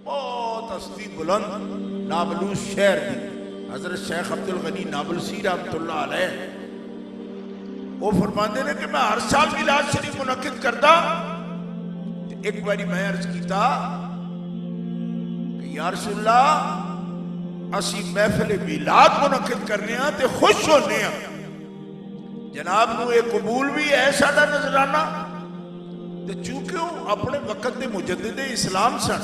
بہت ہستی بلند نابلوس شہر دی حضرت شیخ عبد الغنی نابلسی رحمت اللہ علیہ وہ فرماندے نے کہ میں ہر سال میلاد شریف منعقد کرتا. ایک باری میں عرض کیتا کہ یا رسول اللہ اسی محفل میلاد منعقد کرنے ہاں تے خوش ہونے ہاں, جناب نو یہ قبول بھی ہے ساڈا نظرانہ. تے چونکہ وہ اپنے وقت دے مجدد اسلام سن,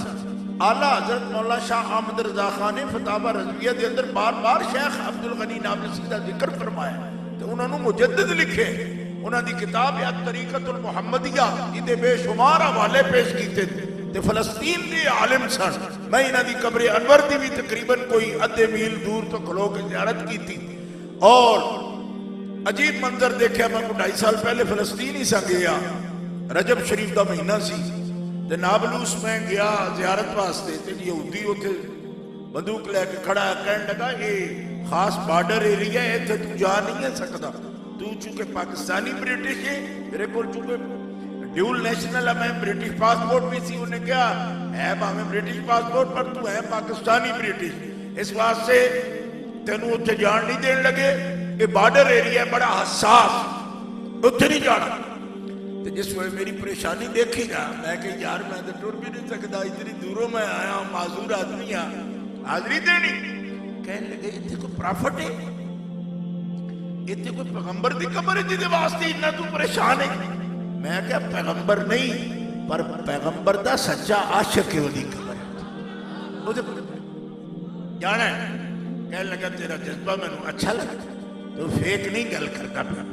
اعلیٰ حضرت مولا شاہ احمد رضا خان نے فتاوی رضویہ دے اندر بار بار شیخ عبد الغنی نابلسی دا ذکر فرمایا تے انہوں نے مجدد لکھے. انہوں دی کتاب الطریقۃ المحمدیہ جدے بے شمار حوالے پیش کیتے تے فلسطین دے عالم سن. میں انہاں دی قبر انور دی بھی تقریباً کوئی ادھے میل دور تو کھلو کے زیارت کی تھی اور عجیب منظر دیکھا. میں 2.5 سال پہلے فلسطین ہی سا گیا, رجب شریف دا مہینہ سی تے نابلوس میں گیا زیارت واسطے تے یہودی اوتھے بندوق لے کے کھڑا ہے, کہنے لگا یہ خاص بارڈر ایریا ہے ایتھے تو جا نہیں ہے سکتا, تو چونکہ پاکستانی برٹش ہے, میرے کو چونکہ ڈیول نیشنل ہے میں برٹش پاسپورٹ بھی سی. انہیں کہا ہے ہمیں برٹش پاسپورٹ پر تو ہے پاکستانی برٹش, اس واسطے تینوں اتھے جان نہیں دین لگے, یہ بارڈر ایریا ہے بڑا حساس, اتھے نہیں جانا. جس وقت میری پریشانی دیکھی نا میں کہ یار میں تو ٹر بھی نہیں سکتا, اتنی دوروں میں آیا ہوں, معذور آدمی ہوں, حاضری دینی. کہنے لگے اتنے کوئی پرافٹ ہے, اتنے کوئی پیغمبر دی قبر ہے جدے واسطے اتنا تو پریشان ہے. میں کہا پیغمبر نہیں پر پیغمبر دا سچا عاشق ہے وہی قبر جانا ہے. کہنے لگا تیرا جذبہ میں نے اچھا لگا, تو فیک نہیں گل کرتا پیا,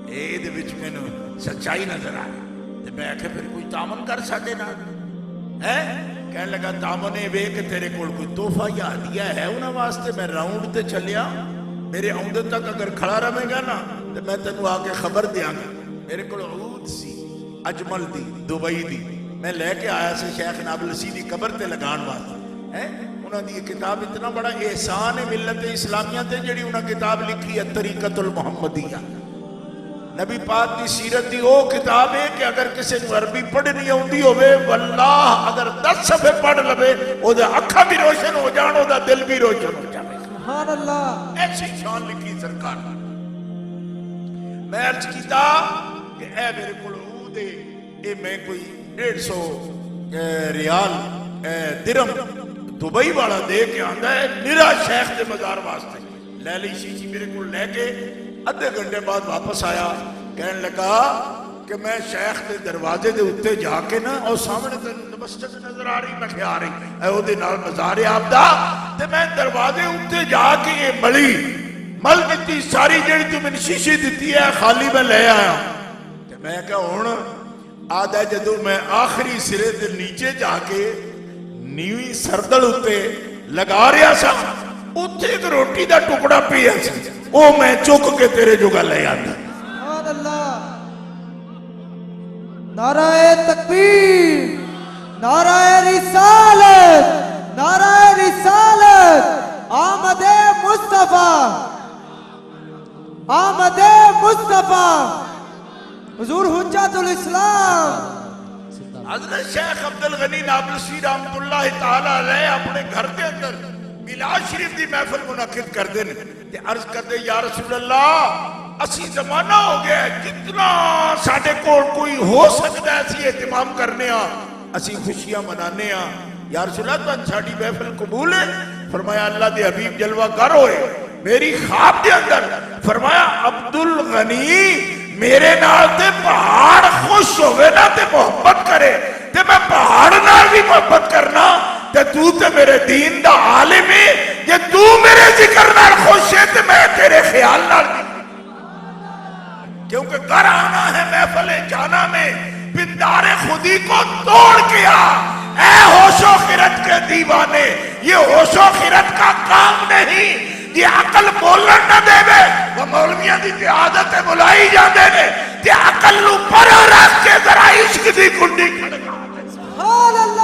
اے دے وچ میں نے سچائی نظر آ رہی. میں آخیا پھر کوئی تعاون کر ساڈے نال ہے. کہنے لگا تعاون وے کہ تیرے کول کوئی تحفہ یا ہدیہ ہے انہاں واسطے. میں راؤنڈ تے چلیا, میرے آؤندے تک اگر کھڑا رہے گا نا تو میں تینوں آ کے خبر دیاں گا. میرے کول عود سی اجمل دی دبئی دی, میں لے کے آیا سے شیخ نابلسی دی قبر تے لگان واسطے ہے. انہاں دی کتاب اتنا بڑا احسان ہے ملت اسلامیہ تے جڑی انہاں کتاب لکھی ہے طریقۃ المحمدیہ. نبی پاک دی سیرت دی وہ کتاب ہے کہ اگر کسی کو عربی پڑھنی ہوندی ہوئے واللہ اگر 10 صفحے پڑھ لے او دا اکھاں بھی روشن ہو جان, او دا دل بھی روشن ہو جائے. سبحان اللہ, ایسی شان لکھی سرکار. میں عرض کیتا کہ اے میرے کول عود ہے, اے میں کوئی 150 ریال درہم دبئی والا دے کے آندا ہے میرا شیخ دے مزار واسطے. لے لی شیشی میرے کول لے کے ادھے گھنٹے بعد واپس آیا. کہنے لگا کہ میں شیخ دے دروازے دے اتے جا کے نا اور سامنے تینوں مسجد نظر آ رہی, میں کہ آ رہی اے او دے نال مزار آپ دا, تے میں دروازے اتے جا کے یہ مل دیتی ساری جڑی تو میں شیشی دیتی ہے خالی میں لے آیا. تے میں کہ ہن آدھا جدو میں آخری سرے دے نیچے جا کے نیوی سردل اتے لگا رہا سا, اتھے ایک روٹی دا ٹکڑا پیا سی, او میں چک کے تیرے جو گا لے آتا. سبحان اللہ, نعرہ تکبیر, نعرہ رسالت, نعرہ رسالت, آمد مصطفیٰ, آمد مصطفیٰ, حضور حجت الاسلام. حضرت شیخ عبد الغنی نابلسی رحمت اللہ تعالی علیہ اپنے گھر کے اندر میلاد شریف دی محفل منعقد کر دیں تے عرض کر دے یا رسول اللہ اسی زمانہ ہو گیا جتنا ساڈے کول کوئی ہو سکتا ہے اسی اہتمام کرنے ہاں, اسی خوشیاں منانے ہاں. یا رسول اللہ تو ساڈی محفل قبول ہے. فرمایا اللہ دے حبیب جلوہ گر ہوئے میری خواب دے اندر, فرمایا عبد الغنی میرے نال تے پہاڑ خوش ہوئے نا تے محبت کرے تے میں پہاڑ نال بھی محبت کرنا, تے تو تے میرے دین دا عالم ہے, یہ تو میرے ذکر نال خوش ہے تے میں تیرے خیال نال بھی, کیونکہ گھر آنا ہے محفل جانا میں پندار خودی کو توڑ کیا. اے ہوش و خرد کے دیوانے, یہ ہوش و خرد کا کام نہیں, یہ عقل بولن نہ دے بے وہ مولویاں دی تے عادت بلائی جاندے نے تے عقل نو پر رکھ کے ذرا عشق دی کنڈی کھڑکا. سبحان اللہ.